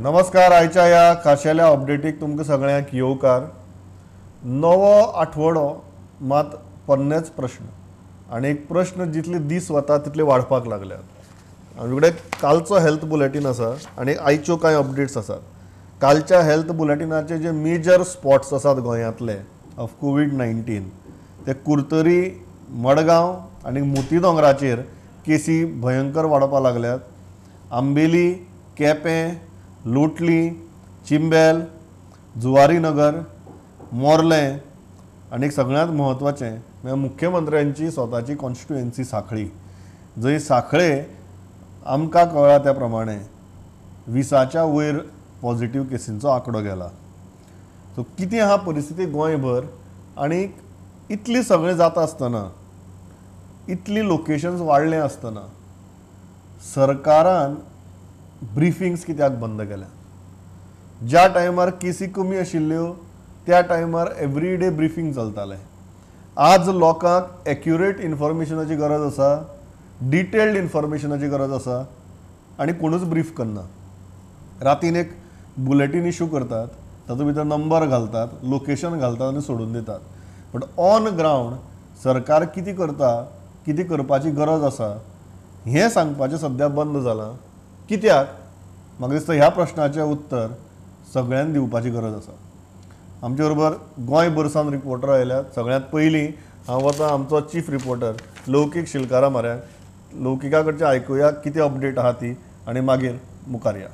नमस्कार. आयच्या ह्या खाशेल्या अपडेटीक तुमकां सगळ्यांक येवकार. नवो आठवडो मात पन्नेच प्रश्न आनी एक प्रश्न जितले दीस वता तितले वाडपाक लागल्यात. आमचे कडेन कालचो हेल्थ बुलेटीन आसा आनी आयच्यो कांय अपडेट्स आसात. कालच्या हेल्थ बुलेटिनाचे जे मेजर स्पॉट्स आसात गोंयांतले ऑफ कोविड-19 ते कुर्तरी, मडगांव आनी मोती दोंगराचेर केसी भयंकर वाडपाक लागल्यात. आंबेली, केपें, लोटली, चिंबेल, जुवारीनगर, मोर्लें आनी सगळ्यांत म्हत्वाचें म्हणजे मुख्यमंत्र्यांची स्वताची कॉन्स्टिट्युएन्सी सांखळी, जंय सांखळे आमकां कळ्ळा त्या प्रमाणे 20च्या वयर पॉझिटिव्ह केसींचो आंकडो गेला. सो कितें आहा परिस्थिती गोंयभर आनी इतली सगळें जाता आसतना, इतली लोकेशन्स वाडले आसतना सरकारान ब्रिफिंग्स कित्याक बंद केल्या? ज्या टायमार केसी कमी आशिल्ल्यो त्या टायमार एवरीडे ब्रिफिंग चलतालें. आज लोकांक एक्युरेट इन्फॉर्मेशनाची गरज आसा, डिटेल्ड इन्फॉर्मेशनाची गरज आसा आनी कोणूच ब्रीफ करना. रातीन एक बुलेटीन इशू करतात, तातूंत भितर नंबर घालतात, लोकेशन घालतात आनी सोडून दितात. बट ऑन ग्रावंड सरकार कितें करता, कितें करपाची गरज आसा हें सांगपाचें सद्या बंद जालां. कित्याक? म्हाका दिसता ह्या प्रश्नाचें उत्तर सगळ्यांनी दिवपाची गरज आसा. आमचे बरोबर गोंय बर्सान रिपोर्टर आयल्यात. सगळ्यांत पयलीं हांव वता आमचो चीफ रिपोर्टर लौकीक शिलकारा म्हऱ्यान. लौकिका कडच्यान आयकुया कितें अपडेट आहा ती आनी मागीर मुखार या.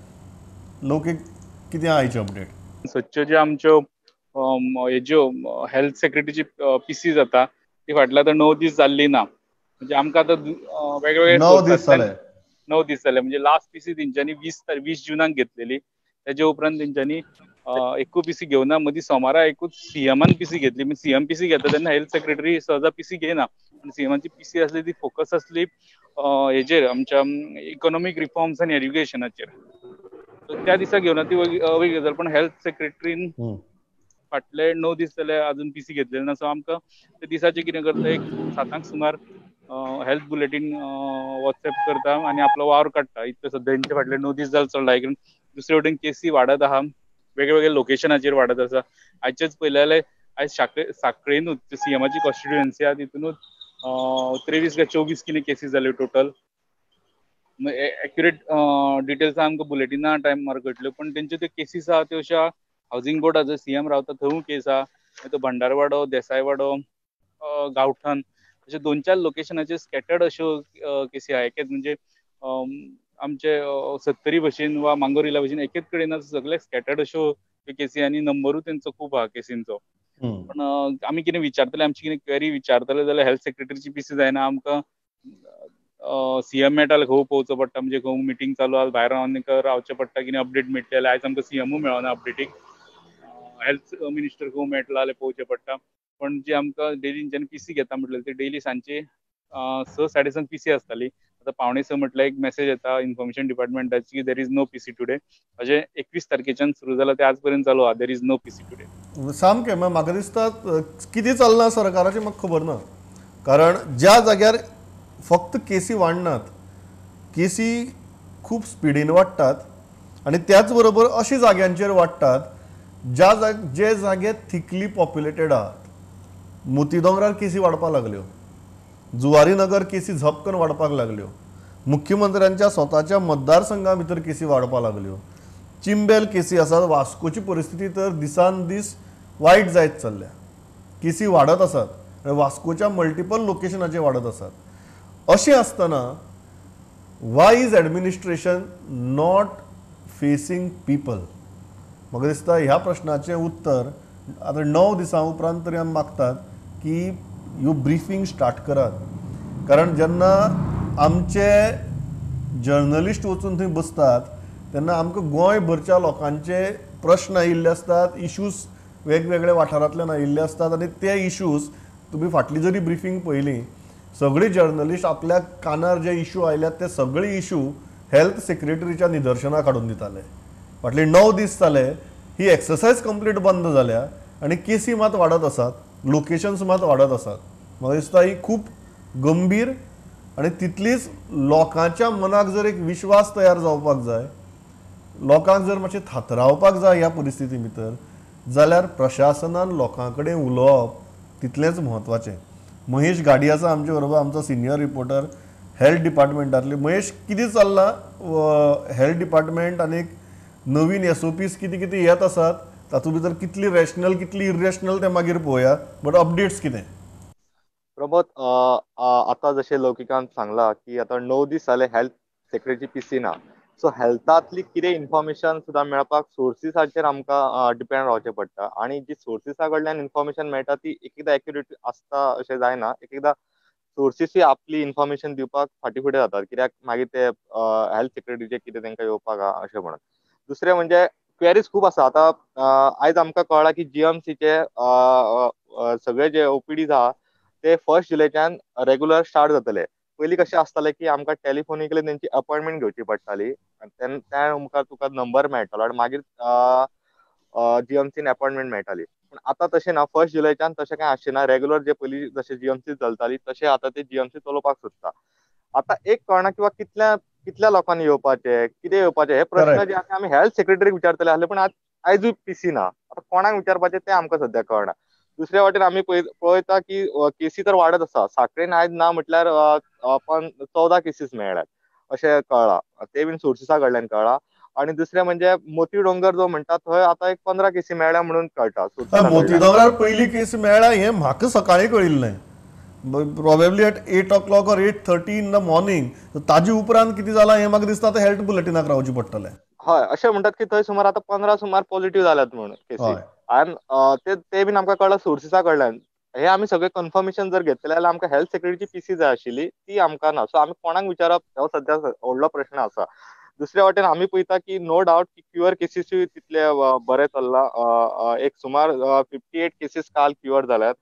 लौकीक, कितें आहा आयची अपडेट? सच्च्यो ज्यो आमच्यो हेज्यो हेल्थ सेक्रेटरीची पीसी जाता ती फाटल्या आतां 9 दीस जाल्ली ना. म्हणजे आमकां आतां वेगवेगळे 9 दीस जाले. 9 दीस जाले. म्हणजे लास्ट पीसी तेंच्यांनी 20 जुनाक घेतलेली. तेजे उपरांत तेंच्यांनी एकू पीसी घेवना. मदीं सोमारा एकूच सीएमान पीसी घेतली. सीएम पीसी घेता तेन्ना हेल्थ सेक्रेटरी सहजा पीसी घेयना. सीएमाची पीसी आसली ती फोकस आसली हेजेर आमच्या इकॉनॉमिक रिफॉर्म्स आनी एज्युकेशनाचेर. त्या दिसा घेवना ती वेगळी गजाल. पण हेल्थ सेक्रेटरीन फाटले 9 दीस जाले अजून पीसी घेतलेली ना. सो आमकां त्या दिसाचें कितें करता, एक 7 सुमार हेल्थ बुलेटीन व्हॉट्सएप करता आनी आपलो वावर काडटा. इतले सद्या तेंचे फाटले 9 दीस जाले चल्ला. दुसरे वटेन केसी वाडत आहा, वेगवेगळ्या लोकेशनाचेर वाडत आसा. आयचेच पयले जाल्यार आयज सांखळेनूच सीएमाची कॉन्स्टिट्युएन्सी आहा तितूनूच 23 काय 24 कितें केसीस जाल्यो टोटल. एक्युरेट डिटेल्स आमकां बुलेटिना टायमार कळटल्यो. पण तेंच्यो त्यो केसीस आहा त्यो अशा हावसिंग बोर्डाचो सीएम रावता थंय केस आहा, तो भंडारवाडो, देसायवाडो, गांवठण अशे 2-4 लोकेशनाचेर स्कॅटर्ड अश्यो केसी आहा. एकेच म्हणजे आमचे सत्तरी भशेन वा मांगोरिला भशेन एकेच कडेन सगळे स्कॅटर्ड अश्यो केसी आनी नंबरूय तेंचो खूब आहा केसींचो. पण आमी कितें विचारतले, आमची कितें क्वेरी विचारतले जाल्यार हेल्थ सेक्रेटरीची पीसी जायना. आमकां सीएम मेळटा जाल्यार खंय पोवचो पडटा. म्हणजे खंय मिटींग चालू आहा भायर रावचें पडटा. कितें अपडेट मेळटली जाल्यार आयज आमकां सीएमू मेळना अपडेटीक. हेल्थ मिनिस्टर खंय मेळटलो जाल्यार पळोवचें पडटा. पण जी आमकां डेली जेन्ना पीसी घेता म्हटल्यार ती डेली सांजची 6-6:30 पीसी आसताली. आतां 5:45 म्हटल्यार एक मेसेज येता इन्फॉर्मेशन डिपार्टमेंटाची की there is no PC today. अशें 21 तारखेच्यान सुरू जाला ते आज पर्यंत चालू आहा. There is no PC today. सामकें. म्हाका दिसता कितें चल्लां सरकाराचें म्हाका खबर ना. कारण ज्या जाग्यार फक्त केसी वाडनात, केसी खूब स्पिडीन वाडटात आनी त्याच बरोबर अशा जाग्यांचेर वाडटात जे जागे थिकली पॉप्युलेटेड आहात. मोती दोंगरार केसी वाडपाक लागल्यो, जुवारीनगर केसी झपकन वाडपाक लागल्यो, मुख्यमंत्र्यांच्या स्वताच्या मतदारसंघा भितर केसी वाडपाक लागल्यो, चिंबेल केसी आसात. वास्कोची परिस्थिती तर दिसान दीस वायट जायत चल्ल्या. केसी वाडत आसात, वास्कोच्या मल्टिपल लोकेशनाचेर वाडत आसात. अशें आसतना Y is administration not facing people? म्हाका दिसता ह्या प्रश्नाचें उत्तर आतां 9 दिसां उपरांत तरी आमी मागतात की ह्यो ब्रिफींग स्टार्ट करात. कारण जेन्ना आमचे जर्नलिस्ट वचून थंय बसतात तेन्ना आमकां गोंयभरच्या लोकांचे प्रश्न आयिल्ले असतात, इश्यूज वेगवेगळ्या वाठारांतल्यान आयिल्ले असतात आनी ते इश्यूज तुमी फाटली जरी ब्रिफींग पळयली, सगळे जर्नलिस्ट आपल्या कानार जे इश्यू आयल्यात ते सगळे इश्यू हेल्थ सेक्रेटरीच्या निदर्शनाक हाडून दिताले. फाटले 9 दीस जाले ही एक्सरसायज कंप्लीट बंद जाल्या आनी केसी मात वाडत आसात, लोकेशन्स मात वाडत आसात. म्हाका दिसता ही खूब गंभीर आनी तितलीच लोकांच्या मनाक जर एक विश्वास तयार जावपाक जाय लोकांक जर मातशें थाथरावपाक जाय ह्या परिस्थिती भितर जाल्यार प्रशासनान लोकां कडेन उलोवप तितलेंच म्हत्वाचें. महेश गाडी आसा आमचे बरोबर, आमचो सिनियर रिपोर्टर हेल्थ डिपार्टमेंटांतले. महेश, कितें चल्लां हेल्थ डिपार्टमेंट आनी नवीन SOPs कितें कितें येत आसात, तातूंत भितर कितली रॅशनल कितली इरेशनल तें मागीर पळोवया. बट अपडेट्स कितें? प्रमोद, आता जशें लौकिकान सांगला की आता 9 दीस जाले हेल्थ सेक्रेटरी PC ना. सो हेल्थांतली कितें इन्फॉर्मेशन सुद्दां मेळपाक सोर्सिसाचेर आमकां डिपेंड रावचें पडटा. आनी जी सोर्सिसा कडल्यान इन्फॉर्मेशन मेळटा ती एकदां एक्युरेट आसता अशें जायना. एकदां सोर्सीसय आपली इन्फॉर्मेशन दिवपाक फाटीं फुडें जातात, कित्याक मागीर ते हेल्थ सेक्रेटरीचे कितें तांकां येवपाक अशें म्हणून. दुसरें म्हणजे क्वेरीज खूब आसा. आतां आयज आमकां कळ्ळां की GMCचे सगळे जे OPDs आहा ते 1 जुलैच्यान रेग्युलर स्टार्ट जातले. पयलीं कशें आसतालें की आमकां टेलिफोनिकली तेंची अपॉयंटमेंट घेवची पडटाली. त्या मुखार तुका नंबर मेळटालो आनी मागीर GMCन अपॉयंटमेंट मेळटाली. पूण आतां तशें ना. 1 जुलैच्यान तशें कांय आसचें रेग्युलर जे पयलीं जशें GMC चलताली तशें आतां ते GMC चलोवपाक सोदता. आतां एक कळना किंवा कितल्या लोकांनी येवपाचें, कितें येवपाचें, हे प्रश्न जे आसा आमी हेल्थ सेक्रेटरीक विचारतले आसले, पूण आयजूय PC ना. आतां कोणाक विचारपाचें तें आमकां सद्या कळना. दुसऱ्या वाटेन आमी पळयता की केसी तर वाडत आसा. सांखळेन आयज ना म्हटल्यार 14 केसीस मेळ्ळ्यात अशें कळ्ळां. ते बीन सोर्सिसा कडल्यान कळ्ळां. आनी दुसरें म्हणजे मोती डोंगर जो म्हणटा थंय आतां एक 15 केसी मेळ्ळ्या म्हणून कळटा सोर्सिसा मोती कडल्यान. दोंगरार पयली केस मेळ्ळा हें म्हाका सकाळीं कळिल्लें. Probably eight 8 o'clock or 8:30 in the morning. ताजे उपरांत कितें जालां हें म्हाका दिसता आतां हेल्थ बुलेटिनाक रावचें पडटलें. हय, अशें म्हणटात की थंय सुमार आतां 15 सुमार पॉझिटिव्ह जाल्यात म्हणून केसी. हय. आनी ते बीन आमकां कळ्ळां सोर्सिसा कडल्यान. हे आमी सगळे कन्फर्मेशन जर घेतलें जाल्यार आमकां हेल्थ सेक्रेटरीची PC जाय आशिल्ली, ती आमकां ना. सो आमी कोणाक विचारप हो सद्या व्हडलो प्रश्न आसा. दुसऱ्या वाटेन आमी पळयता की नो डावट की क्युअर केसीसूय तितले बरें चल्लां. एक सुमार 58 केसीस काल क्युअर जाल्यात,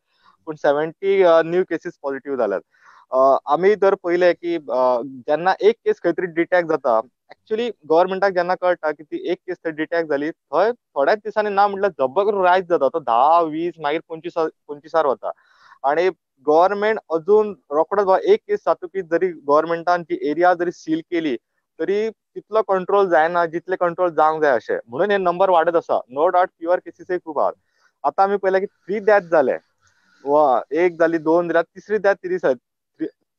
पूण 70 न्यू केसीस पॉझिटिव्ह जाल्यात. आमी जर पळयलें की जेन्ना एक केस खंय तरी डिटेक्ट जाता, एक्चुअली गव्हर्मेंटाक जेन्ना कळटा की ती एक केस थंय डिटेक्ट जाली, थंय थोड्याच दिसांनी ना म्हटल्यार झब्ब करून रायज जाता. तो 10, 20 मागीर 25 वता. आनी गव्हर्मेंट अजून रोखडोच एक केस जातकीच जरी गव्हर्मेंटान ती एरिया जरी सील केली तरी तितलो कंट्रोल जायना जितले कंट्रोल जावंक जाय अशें. म्हणून हे नंबर वाडत आसा. नो डावट प्युअर केसीसय खूब आहात. आतां आमी पळयलें की 3 डेथ जाले. एक जाली, 2 जाल्यार तिसरी डेथ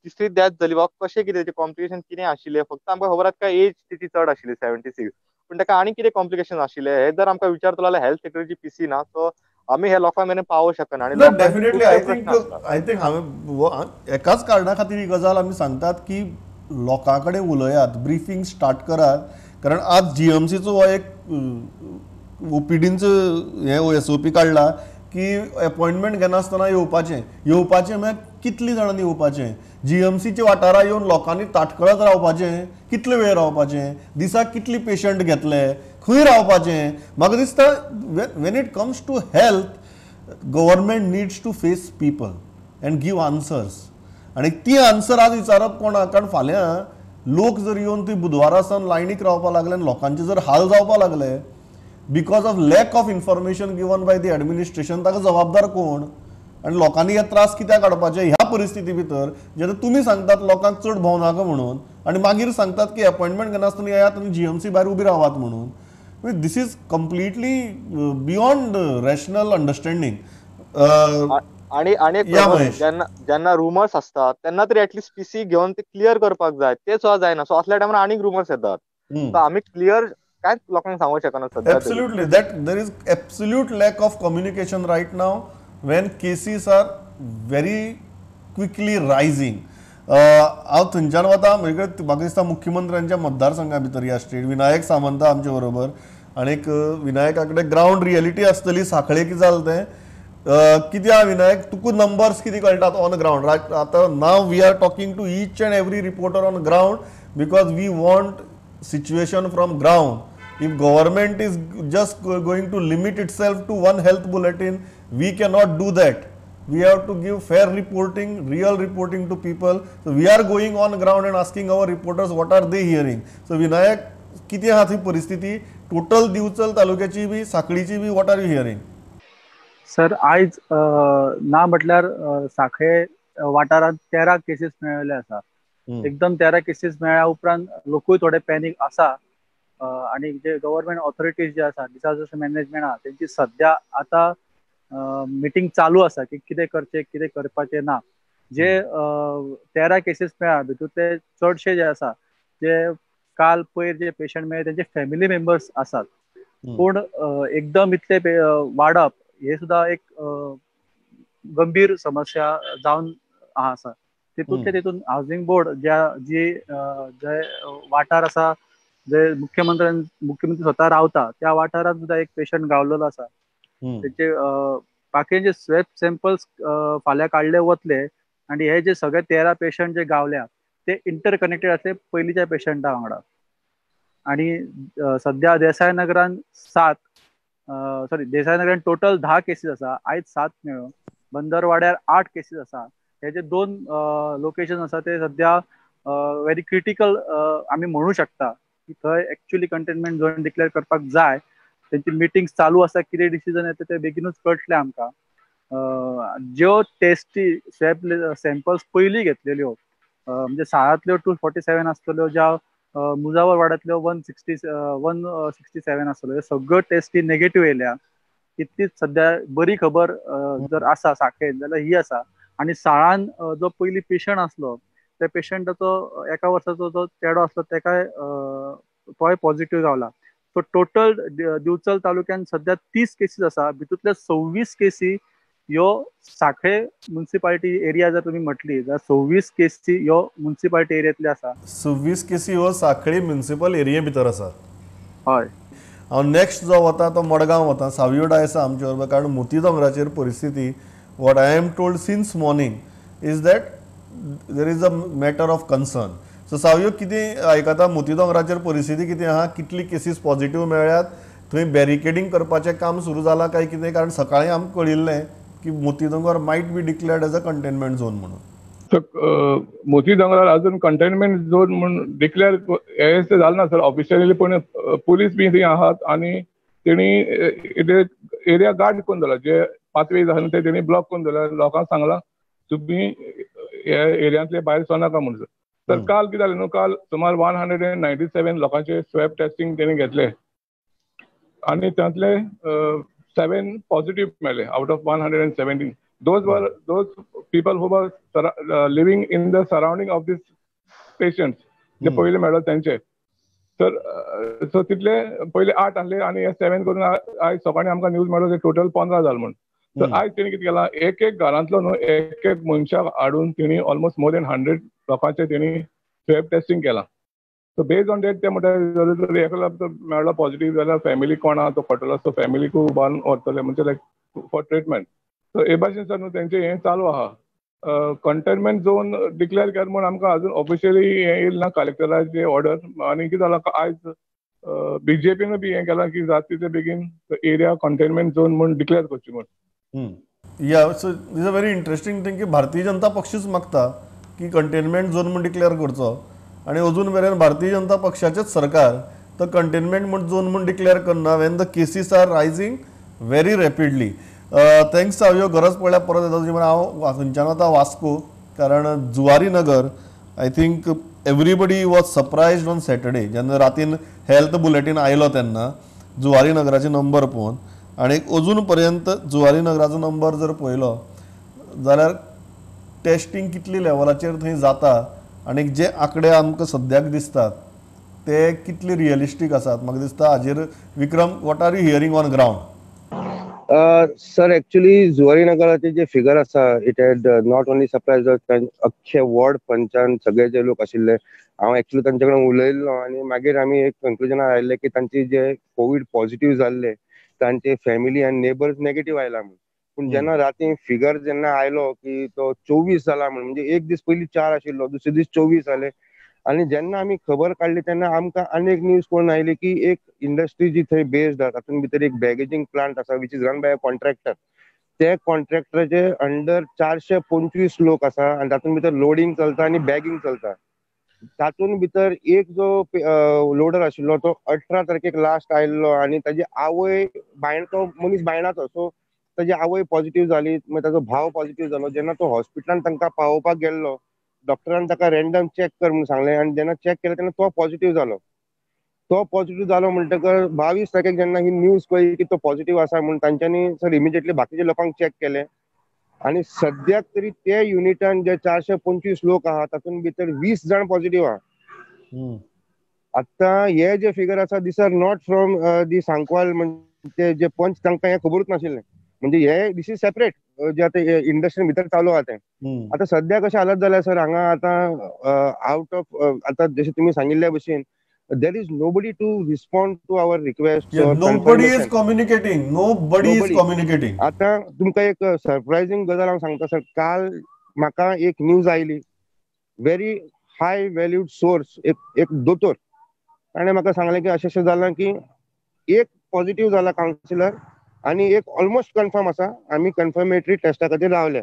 तिसरी डेथ जाली. कशें कितें कॉम्प्लिकेशन कितें आशिल्लें फक्त आमकां खबर आसा एज तिची चड आशिल्ली 76. पूण ताका आनी कितें कॉम्प्लिकेशन आशिल्लें हे जर आमकां विचारतलो जाल्यार हेल्थ सेक्रेटरी PC ना. सो आमी हे लोकां मेरेन पावोवंक शकना. आनी ना, लोकांचे डेफिनेटली खुबशे प्रश्न आसतात. आय थिंक हांवें एकाच कारणां खातीर ही गजाल आमी सांगतात की लोकां कडेन उलयात, ब्रिफींग स्टार्ट करात. कारण आज GMCचो हो एक OPDंचो हे SOP काडला की अपॉयंटमेंट घेनासतना येवपाचें म्हळ्यार कितलीं जाणांनी येवपाचें. GMCच्या वाठारां येवन लोकांनी ताटकळत रावपाचें, कितले वेळ रावपाचें, दिसाक कितली पेशंट घेतले, खंय रावपाचें. म्हाका दिसता when it comes to health, government needs to face people and give answers. आनी ती आन्सर आज विचारप कोणाक? कारण फाल्यां लोक जर येवन थंय बुधवारा सावन लायनीक रावपाक लागले आनी लोकांचे जर हाल जावपाक लागले because of lack of information given by the administration, ताका जबाबदार कोण? आनी लोकांनी हे त्रास कित्याक काडपाचे ह्या परिस्थिती भितर, जेन्ना तुमी सांगतात लोकांक चड भोंवनाका म्हणून आनी मागीर सांगतात की अपॉयंटमेंट घेनासतना येयात आनी GMC भायर उबी रावात म्हणून. This is completely beyond rational understanding. आणि जेन्ना रुमर्स असतात तेन्ना तरी ऍटलिस्ट PC घेवन ते क्लियर करपाक जाय. ते सुद्दां जायना. सो असल्या टायमार आनीक रुमर्स येतात. सो आमी क्लियर कांयच लोकांक सांगूंक शकना सध्या. Absolutely, that there is absolute lack of communication right now when cases are very quickly rising. हांव थंयच्यान वता म्हाका दिसता मुख्यमंत्र्यांच्या मतदारसंघा भितर या स्टेट विनायक सामंत आमचे बरोबर. आनीक विनायका कडेन ग्रावंड रियलिटी आसतली सांखळे कितें जालें तें. कित्याक विनायक तुका नंबर्स कितें कळटात ऑन ग्रावंड? आतां नाव we are talking to each and every reporter on ground because we want situation from ground. If government is just going to limit itself to one health bulletin, we cannot do that. We have to give fair reporting, real reporting to people. So we are going on ground and asking our reporters what are they hearing. So Vinayak, किती आहा थंय परिस्थिती total Divchal तालुक्याची बी सांखळीची बी, what are you hearing? Sir आयज ना म्हटल्यार सांखळे वाठारांत 13 केसीस मेळ्ळेले आसा. एकदम 13 केसीस मेळ्ळ्या उपरांत लोकूय थोडे पॅनीक आसा आणि जे गव्हर्नमेंट ऑथॉरिटीज जे आसा डिझास्टर मॅनेजमेंट आहा त्यांची सध्या आता मिटींग चालू आसा की कितें करचें कितें करपाचें ना. जे 13 केसीस मेळ्ळा भितूरले चडशे जे आसा जे काल पयर जे पेशंट मेळ्ळे त्यांचे फॅमिली मेंबर्स आसात. पूण एकदम इतले वाडप हे सुद्धा एक गंभीर समस्या जावन आसा. तितून हाऊसिंग बोर्ड जी जे वाठार आसा जे मुख्यमंत्री स्वता रावता त्या वाठारात सुद्धा एक पेशंट गावलेलो आसा. त्याचे बाकीचे स्वेप सॅम्पल्स फाल्यां काडले वतले आणि हे जे सगळे 13 पेशंट जे गावल्या ते इंटरकनेक्टेड असले पयलींच्या पेशंटा वांगडा. आणि सध्या देसाई नगरान देसाई नगरान टोटल 10 केसीस आसा. आयज 7 मेळ्ळ्यो. बंदरवाड्यार 8 केसीस आसा. हे जे 2 लोकेशन आसा ते सध्या व्हेरी क्रिटिकल आमी म्हणू शकता की थंय एक्चुअली कंटेनमेंट झोन डिक्लेअर करपाक जाय. त्यांची मिटिंग्स चालू आसा. कितें डिसिजन येता ते बेगीनूच कळटले आमकां. ज्यो टेस्टी स्वॅब सॅम्पल्स पयलीं घेतलेल्यो म्हणजे साळांतल्यो 247 आसतल्यो, ज्या मुजावर वाड्यांतल्यो 167 आसतल्यो, ह्यो सगळ्यो टेस्टी नेगेटिव्ह येयल्या. इतलीच सध्या बरी खबर जर आसा साखळेन जाल्यार ही आसा. आणि साळान जो पयलीं पेशंट आसलो त्या पेशंटाचो एका वर्साचो जो चेडो आसलो तेकाय तोय पॉझिटिव्ह गावला. सो टोटल दिवचल तालुक्यात सध्या 30 केसीस आसा. भितूरल्या 26 केसी ह्यो साखळे म्युनिसिपालिटी एरिया जर तुम्ही म्हटली जाल्यार 26 केसी ह्यो म्युनिसिपालिटी एरियांतले आसा. 26 केसी हो सांखळी म्युनिसिपल एरिये भितर आसा. हय. हांव नेक्स्ट जो वता तो मडगांव वता. सावयो डायसा आमचे बरोबर, कारण मोती दोंगराचेर परिस्थिती what I am told since morning is that there is a matter of concern. So Savio कितें आयकता मोती दोंगराचेर परिस्थिती कितें आहा, कितली केसीस पॉझिटिव्ह मेळ्ळ्यात, थंय बॅरिकेडिंग करपाचें काम सुरू जालां काय कितें, कारण सकाळीं आमकां कळिल्लें की मोती दोंगर might B declared as a containment zone म्हणून. मोती दोंगरार अजून कंटेनमेंट झोन म्हणून डिक्लेअर हे जालें ना सर ऑफिशियली, पण पुलीस बी थंय आहात आणि तेणी एरिया गार्ड करून दवरला. जे पाथवेज आसा ते तेणी ब्लॉक करून दवरला. लोकांक सांगला तुम्ही ह्या एरियांतले भायर सरनाका म्हणून. तर काल कितें जालें न्हू, काल सुमार 197 लोकांचे स्वॅब टेस्टिंग तेणी घेतले आणि त्यातले 7 पॉझिटिव्ह मेळ्ळे out of 117. those people who were living in the surrounding of these patients जे पहिले मेळ्ळो त्यांचे. तर सो तितले पहिले 8 आसले आणि 7 करून आयज सकाळी आमकां न्यूज मेळ्ळो की टोटल 15 जाले म्हणून. तर आयज तेणी कितें केलां, एक घरांतलो न्हू एक मनशाक हाडून तेणी ऑलमोस्ट मोर दॅन 100 लोकांचे तेणी स्वॅब टेस्टिंग केलां. सो बेज ऑन डेट ते म्हणटा एकलो मेळ्ळो पॉझिटिव्ह जाल्यार फॅमिली कोणा तो पटलो तो फॅमिलीकू बांदून व्हरतले म्हणजे लायक फॉर ट्रिटमेंट. सो हे भाशेन सर न्हू तेंचे हें चालू आहा. कंटेनमेंट झोन डिक्लेअर केला म्हणून आमकां अजून ऑफिशियली हें येयलें ना कलेक्टराची ऑर्डर. आनी कितें जालां आयज बीजेपीन बी हें केलां की जाता तितले बेगीन एरिया कंटेनमेंट झोन म्हणून डिक्लेअर करची म्हणून. या so is a very interesting thing की भारतीय जनता पक्षच मागता की कंटेनमेंट झोन म्हणून डिक्लेअर करचो आणि अजून मेरेन भारतीय जनता पक्षाचेच सरकार तो कंटेनमेंट झोन म्हणून डिक्लेअर करना when the cases are rising very rapidly. Thanks Savio. गरज पडल्यार परत येता तुजी. हांव थंयच्यान वता वास्को, कारण Zuari Nagar I think everybody was surprised on Saturday जेन्ना रातीन हेल्थ बुलेटीन आयलो तेन्ना जुवारी नगराचे नंबर पळोवन. आणि अजून पर्यंत जुवारी नगराचो नंबर जर पळयलो जाल्यार टेस्टिंग कितली लेवलाचेर थंय जाता आनी जे आंकडे आमकां सद्याक दिसतात ते कितले रियलिस्टीक आसात म्हाका दिसता हाजेर. Vikram, what are you hearing on ground? Sir actually Zuari नगराचे जे फिगर आसा it had not only surprise अख्खे वॉर्ड पंचान सगळे जे लोक आशिल्ले हांव एक्चुअली तांचे कडेन उलयल्लो आनी मागीर आमी एक कन्क्लुजनार आयिल्ले की तांचे जे कोवीड पॉझिटिव्ह जाल्ले तांचे फॅमिली आनी नेबर्स नेगेटिव्ह आयला म्हणून. पूण जेन्ना राती फिगर जेन्ना आयलो की तो 24 जाला म्हणून, म्हणजे एक दीस पयलीं 4 आशिल्लो दुसरे दीस 24 जाले. आणि जेन्ना आमी खबर काडली तेन्ना आमकां आनी एक न्यूज कळून आयली की एक इंडस्ट्री जी थंय बेस्ड आसा तातूंत भितर एक बॅगेजींग प्लांट आसा which is run by a contractor. ते कॉन्ट्रॅक्टराचे अंडर 425 लोक आसा आणि तातूंत भितर लोडिंग चलता आनी बॅगिंग चलता. तातूंत भितर एक जो लोडर आशिल्लो तो 18 तारखेक लास्ट आयिल्लो आणि ताजी आवय तो मनीस बायणाचो. सो ताजी आवय पॉझिटिव्ह जाली, मागीर ताजो भाव पॉझिटिव्ह जालो. जेन्ना तो हॉस्पिटलान तांकां पावोवपाक गेल्लो डॉक्टरान ताका रँडम चॅक कर म्हणून सांगलें आणि जेन्ना चॅक केलें तेन्ना तो पॉझिटिव्ह जालो. तो पॉझिटिव्ह जालो म्हणटकर 22 तारखेक जेन्ना ही न्यूज कळ्ळी की तो पॉझिटिव्ह आसा म्हणून तांच्यांनी सर इमिजिएटली बाकीच्या लोकांक चॅक केले आणि सद्याक तरी ते युनिटान जे 425 लोक आहात तातूंत भितर 20 जाण पॉझिटिव्ह आहा. आता हे जे फिगर आसा this are not from the Sancoale म्हणजे जे पंच तांकां हे खबरूच नाशिल्लें. म्हणजे हे दिस इज सेपरेट जे आता इंडस्ट्री भितर चालू आहा तें. आता सद्या कशें हालत जाल्यार सर हांगा आता आउट ऑफ आता जशें तुमी सांगिल्ल्या भशेन there is nobody to respond to our requests or nobody is confirmation. communicating. Nobody is communicating. आता तुमकां एक सरप्रायझिंग गजाल हांव सांगता सर. काल म्हाका एक news oily, very high valued source, एक दोतोर ताणें म्हाका सांगलें की अशें जालां की एक पॉझिटिव्ह जाला कावन्सिलर आनी एक ऑलमोस्ट कन्फर्म आसा. आमी कन्फर्मेटरी टेस्टा खातीर रावले.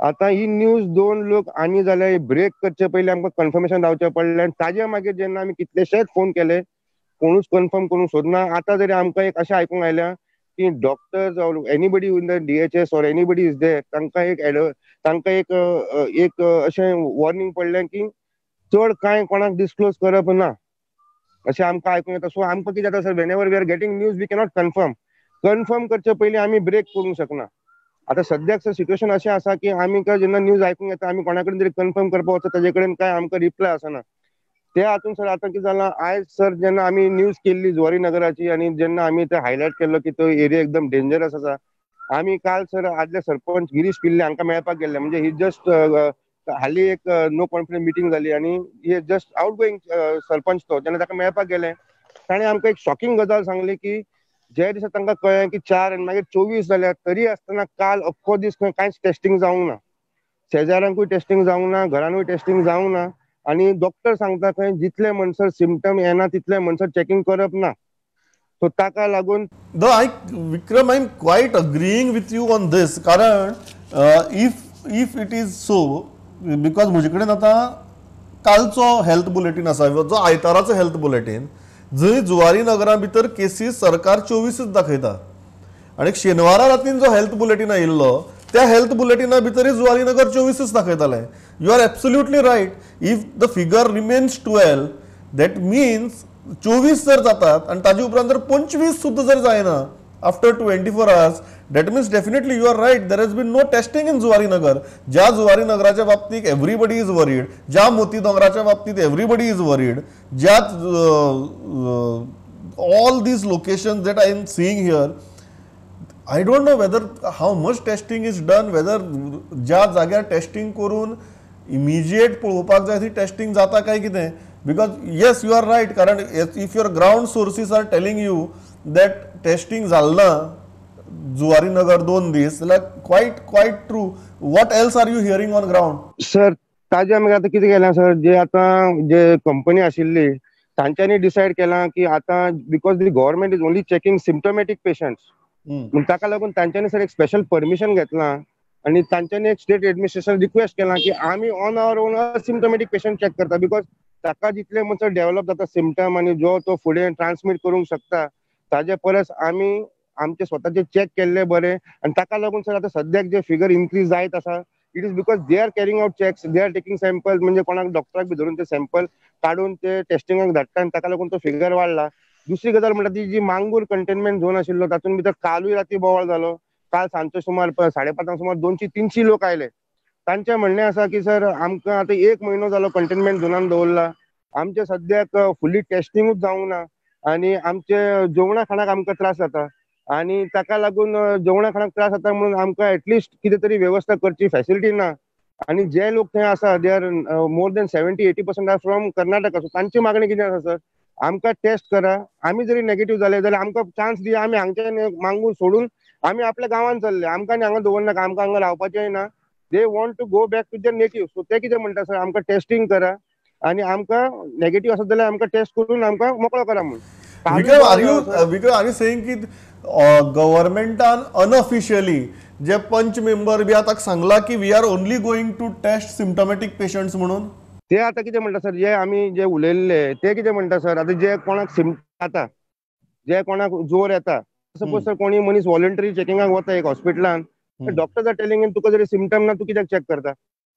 आता ही न्यूज 2 लोक आनी जाल्यार ब्रेक करचे पयलीं आमकां कन्फर्मेशन रावचें पडलें. आनी ताजे मागीर जेन्ना आमी कितलेशेच फोन केले कोणूच कन्फर्म करूंक सोदना. आतां जरी आमकां एक अशें आयकूंक आयल्या की doctors or anybody in the DHS or anybody is there तांकां एक अशें वॉर्निंग पडलें की चड कांय कोणाक डिस्क्लोज करप ना अशें आमकां आयकूंक येता. सो आमकां कितें जाता sir, whenever we are getting news we cannot confirm करचे पयलीं आमी ब्रेक करूंक शकना. आता सद्याक सर सिच्युएशन अशें आसा की आमी जेन्ना न्यूज आयकूंक येता आमी कोणा कडेन तरी कन्फर्म करपाक वचता ताजे कडेन काय आमकां रिप्लाय आसना. त्या हातून सर आतां कितें जालां, आयज सर जेन्ना आमी न्यूज केल्ली जुवारी नगराची आनी जेन्ना आमी ते हायलायट केल्लो की तो एरिया एकदम डेंजरस आसा, आमी काल सर आदले सरपंच गिरीश पिल्ले हांकां मेळपाक गेल्ले. म्हणजे ही जस्ट हालीं एक नो कॉन्फिडन्स मिटींग जाली आनी हे जस्ट आउट गोईंग सरपंच तो जेन्ना ताका मेळपाक गेले ताणें आमकां एक शॉकिंग गजाल सांगली की जे दिसा तांकां कळ्ळें की 4 आनी मागीर 24 जाल्यार तरी आसतना काल अख्खो दीस खंय कांयच टेस्टिंग जावंक ना. शेजाऱ्यांकूय टेस्टिंग जावंक ना, घरानूय टेस्टिंग जावंक ना. आनी डॉक्टर सांगता खंय जितले म्हणसर सिम्पटम येना तितले म्हणसर चॅकिंग करप ना. सो ताका लागून Vikram, I am quite agreeing with you on this. कारण if it is so, because म्हजे कडेन आतां कालचो हेल्थ बुलेटीन आसा, जो आयताराचो हेल्थ बुलेटीन, जंय जुवारी नगरा भितर केसीस सरकार 24 दाखयता. आनी शेनवारा रातीन जो हेल्थ बुलेटीन आयिल्लो त्या हेल्थ बुलेटिना भितरय जुवारी नगर 24 दाखयताले. You are absolutely right. If the figure remains 12 that means 24 जर जातात आनी ताजे उपरांत जर 25 सुद्दां जर जायना after 24 hours, that means definitely you are right, there has been no testing in Zuari Nagar. ज्या जुवारी नगराच्या बाबतीत everybody is worried, ज्या मोती दोंगराच्या बाबतीत everybody is worried, ज्या all these locations that I am seeing here, I don't know whether how much testing is done, whether ज्या जाग्यार testing करून इमिजिएट पळोवपाक जाय ती टेस्टिंग जाता काय कितें. Because yes you are right, कारण if your ground sources are telling you that testing जालना जुवारी नगर 2 दीस, जाल्यार quite true. What else are you hearing on ground? Sir ताजे मागीर आतां कितें केलां सर, जे कंपनी आशिल्ली तांच्यांनी डिसायड केलां की आतां because the government is only checking symptomatic patients, ताका लागून तांच्यांनी सर एक स्पेशल परमिशन घेतलां आनी तांच्यांनी एक स्टेट एडमिनिस्ट्रेशन रिक्वेस्ट केलां की आमी on our own symptomatic patient check करता. बिकॉज ताका जितले म्हणसर डेव्हलप जाता सिम्पटम आनी जो तो फुडें ट्रान्समीट करूंक शकता ताजे परस आमी आमचे स्वताचे चेक केल्ले बरे. आनी ताका लागून सर आतां सद्याक जे फिगर इन्क्रीज जायत आसा it is because they are carrying out checks, they are taking samples, म्हणजे कोणाक डॉक्टराक बी धरून ते सॅम्पल काडून ते टेस्टिंगाक धाडटा आनी ताका लागून तो फिगर वाडला. दुसरी गजाल म्हणटा ती जी मांगूर कंटेनमेंट झोन आशिल्लो तातूंत भितर कालूय राती बोवाळ जालो. काल सांजचे सुमार 5:30 सुमार 200-300 लोक आयले. तांचें म्हणणें आसा की सर आमकां आतां 1 म्हयनो जालो कंटेनमेंट झोनान दवरला, आमचे सद्याक फुल्ली टेस्टिंगूच जावंक ना आनी आमचे जेवणा खाणाक आमकां त्रास जाता. आनी ताका लागून जेवणा खाणाक त्रास जाता म्हणून आमकां एटलिस्ट कितें तरी वेवस्था करची, फॅसिलिटी ना. आनी जे लोक थंय आसा they are more than 70-80% are from Karnataka. So तांची मागणी कितें आसा सर, आमकां टेस्ट करा, आमी जरी नेगेटिव्ह जाले जाल्यार आमकां चान्स दिया, आमी हांगचे मांगूर सोडून आमी आपल्या गांवांत चल्ले, आमकां आनी हांगा दवरनाका, आमकां हांगा रावपाचेंय ना. They want to go back to their native. So ते कितें म्हणटा सर, आमकां टेस्टिंग करा आनी आमकां नेगेटिव्ह आसत जाल्यार आमकां टेस्ट करून आमकां मोकळो करा म्हणून. विक्रम, आर यू सेइंग की गव्हर्नमेंटान अनऑफिशियली जे पंच मेंबर बी आतां सांगला की we are only going to test symptomatic patients म्हणून? ते आतां कितें म्हणटा सर, जे आमी जे उलयल्ले ते कितें म्हणटा सर, आतां जे कोणाक सिम्पटम जाता, जे कोणाक जोर येता, सपोज सर कोणी मनीस वॉलंटरी चेकिंगाक वता एक हॉस्पिटलान, डॉक्टर्स आर टेलिंग तुका जरी सिम्पटम ना तूं कित्याक चेक करता.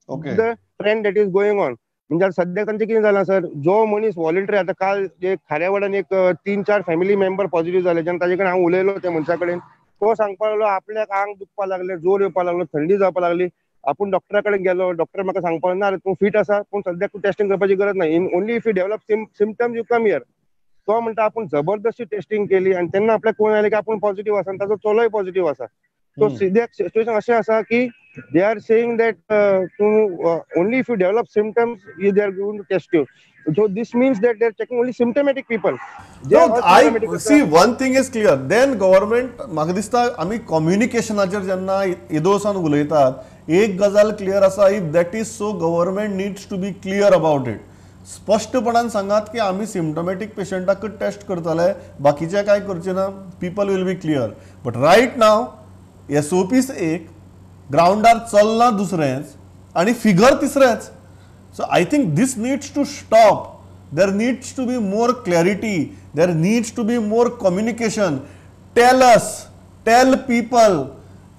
The trend that is going on. म्हणजे सध्या तांचें कितें जालां सर, जो मनीस व्हॉलंटरी आतां काल एक खाऱ्यावाड्यान एक 3-4 फॅमिली मेंबर पॉझिटिव्ह जाले, जेन्ना ताजे कडेन हांव उलयलो त्या मनशा कडेन, तो सांगपाक लागलो आपल्याक आंग दुखपाक लागलें, जोर येवपाक लागलो, थंडी जावपाक लागली, आपूण डॉक्टरा कडेन गेलो, डॉक्टर म्हाका सांगपाक ना तूं फिट आसा पूण सद्याक तूं टेस्टिंग करपाची गरज ना, only if you develop symptoms you come here. तो म्हणटा आपूण जबरदस्ती टेस्टिंग केली आनी तेन्ना आपल्याक कळून आयलें की आपूण पॉझिटिव्ह आसा आनी ताजो चलोय पॉझिटिव्ह आसा. सो सद्याक सिच्युएशन अशें आसा की दे आर सेयिंग दॅट तूं only if you develop symptoms they are going to test you. So this means that they are checking only symptomatic people. They No, are all symptomatic. I see one thing is clear. Then government म्हाका दिसता आमी कम्युनिकेशनाचेर जेन्ना येदोळसान उलयतात एक गजाल clear आसा, if that is so government needs to be clear about it. स्पश्टपणान सांगात की आमी सिम्टमॅटीक पेशंटाकच टेस्ट करतले, बाकीचे काय करचे ना, people will be clear. But right now SOPs एक, ग्राउंडार चलना दुसरेंच आनी फिगर तिसरेंच. So I think this needs to stop. There needs to be more clarity. There needs to be more communication. Tell us, tell people.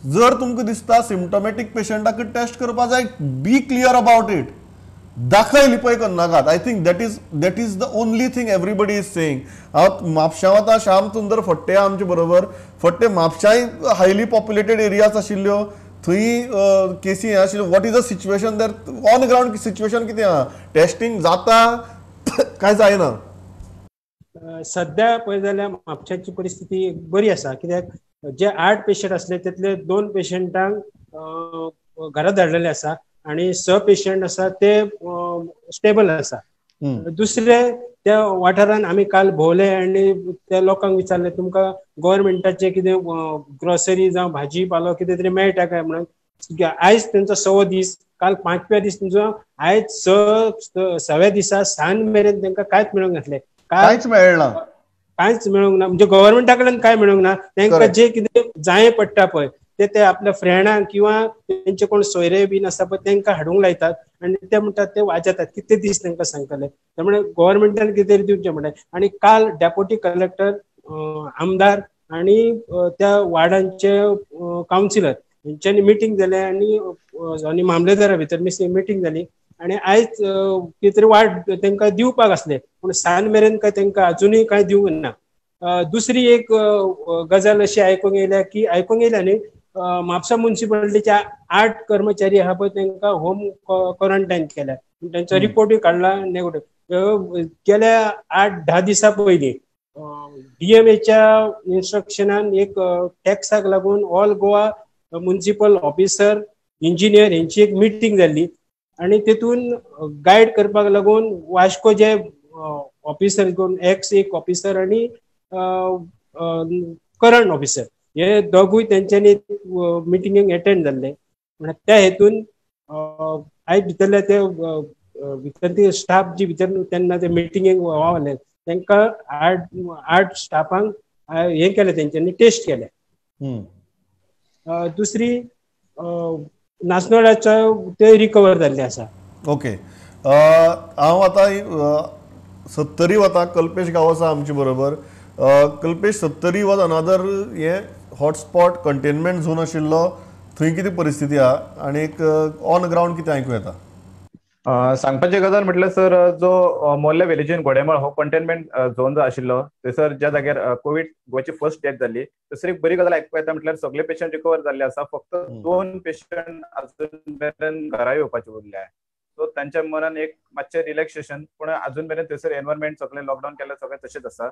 जर तुमकां दिसता सिम्टमॅटीक पेशंटाक taste करपा जाय, बी क्लियर अबाउट इट. दाखय लिपय करनाकात. I think that is the only thing everybody is saying. हांव म्हापशां वता, श्याम सुंदर फट्टे आमचे बरोबर. फट्टे म्हापशांय हायली पॉप्युलेटेड एरियाज आशिल्ल्यो, थंय केसी हे आशिल्ल्यो. What is the situation there on ground? Situation कितें आहा? टेस्टिंग जाता काय जायना? सध्या पळय जाल्यार म्हापशाची परिस्थिती बरी आसा, कित्याक जे 8 पेशंट आसले तेतले 2 पेशंटांक घरा धाडलेले आसा आनी 6 पेशंट आसा ते स्टेबल आसा. दुसरे त्या वाठारान आमी काल भोवले आनी त्या लोकांक विचारले तुमकां गव्हर्मेंटाचे कितें ग्रोसरी जावं भाजी पालो कितें तरी मेळटा काय म्हणून. आयज तेंचो 6वो दीस, काल 5व्या दीस तेंचो, आयज 6व्या दिसा सांज मेरेन तांकां कांयच मेळूंक नासलें. कांयच मेळना, कांयच मेळूंक ना, म्हणजे गव्हर्मेंटा कडल्यान काय मेळूंक ना. तांकां जे कितें जाय पडटा पळय ते आपल्या फ्रेंडांक किंवा तेंचे कोण सोयरे बीन आसा पळय तांकां हाडूंक लायतात आनी ते म्हणटात ते वाजतात कितले दीस तांकां सांगतले. त्यामुळे गव्हर्मेंटान कितें तरी दिवचें म्हणटा. आनी काल डेप्युटी कलेक्टर, आमदार आनी त्या वार्डांचे कावन्सिलर हेंच्यांनी मिटींग जालें आनी मामलेदारा भितर मिटींग जाली आनी आयज कितें तरी वाट तांकां दिवपाक आसले पूण सांज मेरेन काय तांकां अजुनूय कांय दिवंक ना. दुसरी एक गजाल अशी आयकूंक येयल्या न्ही, म्हापसा म्युनिसिपालिटीच्या 8 कर्मचारी आहा पळय तांकां होम क्वॉरंटायन केल्या. तांचो रिपोर्टूय काडला नेगेटिव्ह. गेल्या 8-10 दिसां पयलीं DMAच्या इन्स्ट्रक्शनान एक टॅक्साक लागून all Goa municipal officer, engineer हेंची एक मिटींग जाल्ली आनी तेतून गायड करपाक लागून वास्को जे ऑफिसर कोण एक ऑफिसर आनी करंट ऑफिसर हे दोगूय तेंच्यांनी मिटिंगेक अटेंड जाल्ले. त्या हेतून आयज भितरले ते भितर स्टाफ जी भितर तेन्ना ते मिटिंगेक वावरले तांकां 8 स्टाफांक हे केले, तेंच्यांनी टेस्ट केले. दुसरी नासनोळ्याचो ते रिकवर जाल्ले आसा. ओके, हांव आतां सत्तरी वता. कल्पेश गांव आसा आमचे बरोबर. कल्पेश, सत्तरी वॉज अनदर हे हॉटस्पॉट कंटेनमेंट झोन आशिल्लो. थंय कितें परिस्थिती आहा आनी ऑन ग्राउंड कितें आयकूं येता? सांगपाची गजाल म्हटल्यार सर, जो मोर्ल्या विलेजीन घोडेमाळ हो कंटेनमेंट झोन जो आशिल्लो थंयसर ज्या जाग्यार कोविड गोंयची फर्स्ट डेथ जाल्ली, थंयसर एक बरी गजाल आयकूं येता म्हटल्यार सगळे पेशंट रिकवर जाल्ले आसा. फक्त 2 पेशंट अजून मेरेन घरा येवपाचे उरले. सो तांच्या मनान एक मातशें रिलॅक्सेशन, पूण अजून मेरेन थंयसर एनवायरमेंट सगळें लॉकडावन केलें सगळें तशेंच आसा.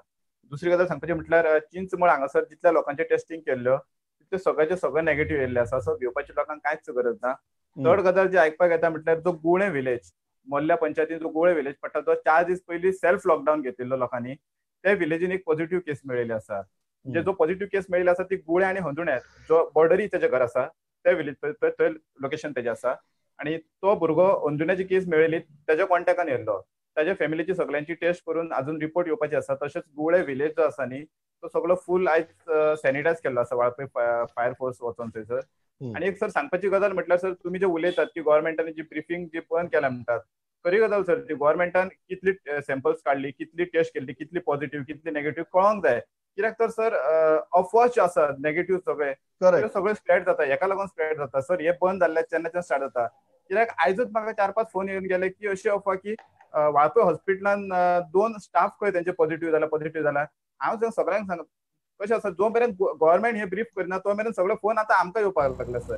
दुसरी गजाल सांगपाची म्हटल्यार चिंचमळ हांगासर जितल्या लोकांचे टेस्टिंग केल्ल्यो तितले सगळे नेगेटिव्ह येयल्ले आसा. सो भिवपाच्या लोकांक कांयच गरज ना. थर्ड गजाल जी आयकपाक येता म्हटल्यार जो गुळे विलेज, मोर्ल्या पंचायतीन जो गुळे विलेज पडटा, तो 4 दीस पयलीं सेल्फ लॉकडावन घेतिल्लो लोकांनी, त्या विलेजीन एक पॉझिटिव्ह केस मेळिल्ली आसा. म्हणजे जो पॉझिटिव्ह केस मेळिल्ली आसा ती गुळे आनी हंदुण्यार, जो बॉर्डरी तेजें घर आसा त्या विलेज थंय लोकेशन तेजें आसा. आनी तो भुरगो अंजुण्याची केस मेळिल्ली तेज्या कॉन्टॅक्टान येयल्लो. ताज्या फॅमिलीची सगळ्यांची टेस्ट करून अजून रिपोर्ट येवपाची आसा. तशेंच गुळे विलेज जो आसा न्ही तो सगळो फूल आयज सॅनिटायज केल्लो आसा वाळपय फायर फोर्स वचोन थंयसर. आनी एक सर सांगपाची गजाल म्हटल्यार सर, तुमी जे उलयतात की गव्हर्मेंटान जी ब्रिफींग जी बंद केल्या म्हणटात, खरी गजाल सर, ती गव्हर्मेंटान कितली सॅम्पल्स काडली, कितली टेस्ट केल्ली, कितली पॉझिटिव्ह कितली नेगेटिव्ह कळोंक जाय. कित्याक तर सर अफवा जे आसात नेगेटिव्ह सगळे करेक्ट सगळे स्प्रेड जाता, एका लागून स्प्रेड जाता. सर हे बंद जाल्ले तेन्नाच्यान स्टार्ट जाता. कित्याक आयजूच म्हाका 4-5 फोन येवन गेले की अशी अफवा की वाळपय हॉस्पिटलान 2 स्टाफ खंय तेंचे पॉझिटिव्ह जाला. हांव सगळ्यांक सांगता कशें आसा, जो मेरेन गव्हर्नमेंट हे ब्रीफ करना तो मेरेन सगळे फोन आतां आमकां येवपाक लागले सर.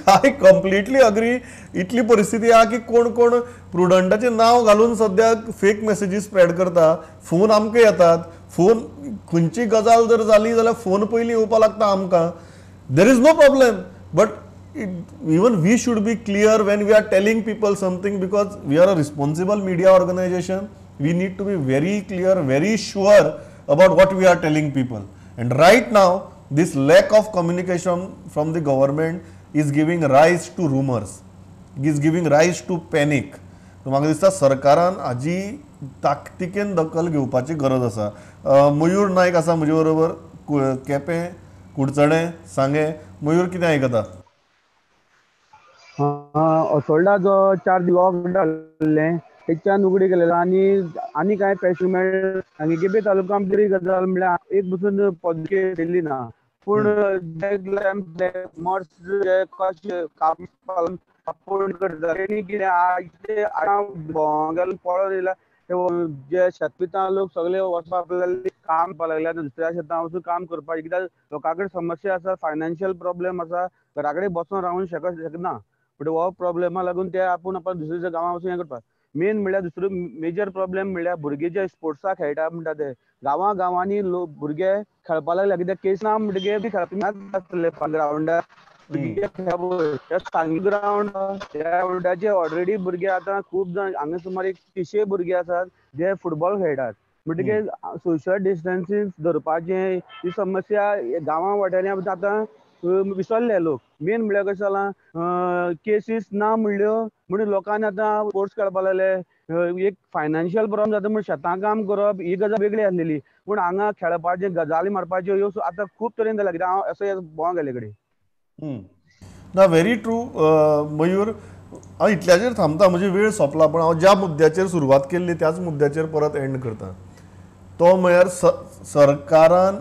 I completely agree. इतली परिस्थिती आहा की कोण कोण प्रुडंटाचें नांव घालून सद्याक फेक मेसेजीस स्प्रेड करता. फोन आमकां येतात. फोन खंयची गजाल जर जाली जाल्यार फोन पयलीं येवपाक लागता आमकां. There is no problem, but even we should be clear when we are telling people something, because we are a responsible media organization. We need to be very clear, very sure about what we are telling people. And right now this lack of communication from the government is giving rise to rumors, is giving rise to panic. म्हाका दिसता सरकारान हाजी ताकतिकेन दखल घेवपाची गरज आसा. मयूर नायक आसा म्हजे बरोबर, केपें, कुडचडें, सांगे. मयूर, कितें आयकता? असोल्डा जो 4 दीस लॉकडावन जाल्लें तेच्यान उगडी गेलेलो आनी कांय पेशंट मेळ्ळे. केपें तालुकांत बरी गजाल म्हळ्यार एक पसून पॉझिटिव्ह केल्ली ना, पूण अपोयंट करता तेणी कितें भोंवोंक गेलो पळोवन येयला. जे शेतपिता लोक सगळे वचपाक लागले, काम करपाक लागले. दुसऱ्या शेतां वचून काम करपाचें, कित्याक लोकां कडेन समस्या आसा, फायनान्शियल प्रॉब्लेम आसा, घरा कडेन बसून रावूंक शकना. बट हो प्रॉब्लेमा लागून ते आपूण दुसऱ्या गांवां वचून हें करपाक. मेन म्हणल्यार दुसरो मेजर प्रॉब्लेम म्हणल्यार भुरगे जे स्पोर्ट्साक खेळटा म्हणटा ते गांवांनी भुरगे खेळपाक लागले. कित्याक केस ना म्हणटकीर खेळपी ग्रावंडार सांगी ग्रावंड त्या ग्रावंडाचे ऑलरेडी भुरगे आतां खूब जाण, हांगा सुमार 300 भुरगे आसात जे फुटबॉल खेळटात. म्हणटकीर सोशल डिस्टन्सींग धरपाचें ही समस्या गांवां वाठारांत आतां विसरले लोक. मेन म्हणल्यार कशें जालां, केसीस ना म्हणल्यो म्हणून लोकांनी आतां स्पोर्ट्स खेळपाक लागले. एक फायनान्शियल प्रॉब्लेम जाता म्हण शेतां काम करप ही गजाल वेगळी आसलेली, पूण हांगा खेळपाचे गजाली मारपाच्यो ह्यो आतां खूब तरेन जाल्या. कित्याक हांव असो भोंवोंक गेले कडेन ना, व्हेरी ट्रू. मयूर, हांव इतल्याचेर थांबता, म्हजी वेळ सोंपला, पण हांव ज्या मुद्द्याचेर सुरवात केल्ली त्याच मुद्द्याचेर परत एंड करता. तो म्हळ्यार सरकारान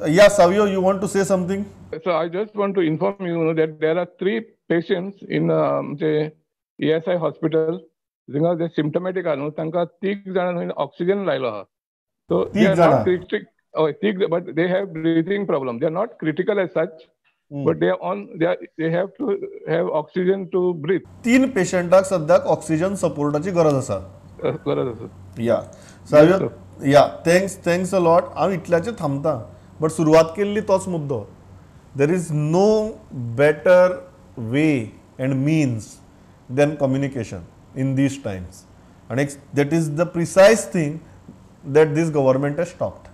Yes, Savio, you want to say something? So I just want to inform you that there are 3 patients in ESI hospital. Jinga they symptomatic are no, तांकां 3 जाणांक ऑक्सिजन लायलो आहा. So they are not critical. Oh, 3, but they have breathing problem. They are not critical as such, but they have to have oxygen to breathe. 3 पेशंटाक सद्याक oxygen सपोर्टाची गरज आसा. या सावियो, या thanks a lot. हांव इतल्याचेर थांबता, बट सुरवात केल्ली तोच मुद्दो. There is no better way and means than communication in these times, आनी that is the precise thing that these government has stopped.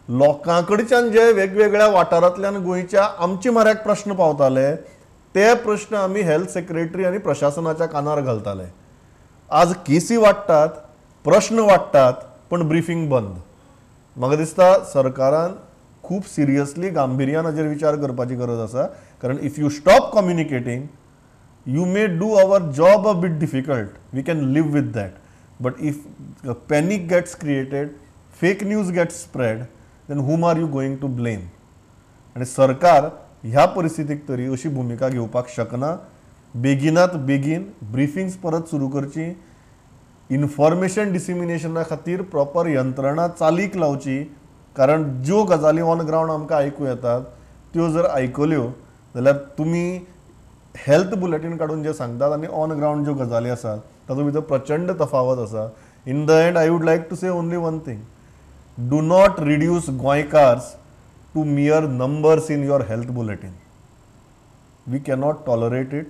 लोकां कडच्यान जे वेगवेगळ्या वाठारांतल्यान गोंयच्या आमचे म्हऱ्याक प्रश्न पावताले, ते प्रश्न आमी हेल्थ सेक्रेटरी आनी प्रशासनाच्या कानार घालताले. आज केसी वाडटात, प्रश्न वाडटात, पण ब्रिफींग बंद. म्हाका दिसता सरकारान खूब सिरियसली गांभिर्यान हाजेर विचार करपाची गरज आसा. कारण if you stop communicating, you may do our job a bit difficult. We can live with that. But if panic gets created, fake news gets spread, then whom are you going to blame? आणि सरकार ह्या परिस्थितीक तरी अशी भूमिका घेवपाक शकना. बेगिनात बेगीन ब्रिफिंग्स परत सुरू करची, इन्फॉर्मेशन डिसिमिनेशना खातीर प्रॉपर यंत्रणा चालीक लावची. कारण ज्यो गजाली ऑन ग्रावंड आमकां आयकूं येतात त्यो जर आयकल्यो जाल्यार तुमी हेल्थ बुलेटीन काडून जे सांगतात आनी ऑन ग्रावंड ज्यो गजाली आसात तातूंत भितर प्रचंड तफावत आसा. In the end I would like to say only one thing: do not reduce Goinkars to mere numbers in your health bulletin. We cannot tolerate it.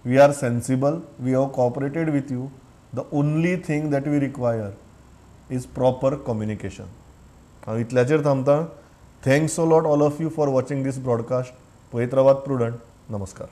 We are sensible. We have cooperated with you. The only thing that we require is proper communication. हांव इतल्याचेर थांबता. Thanks a lot all of you for watching this broadcast. पळयत रावात prudent. नमस्कार.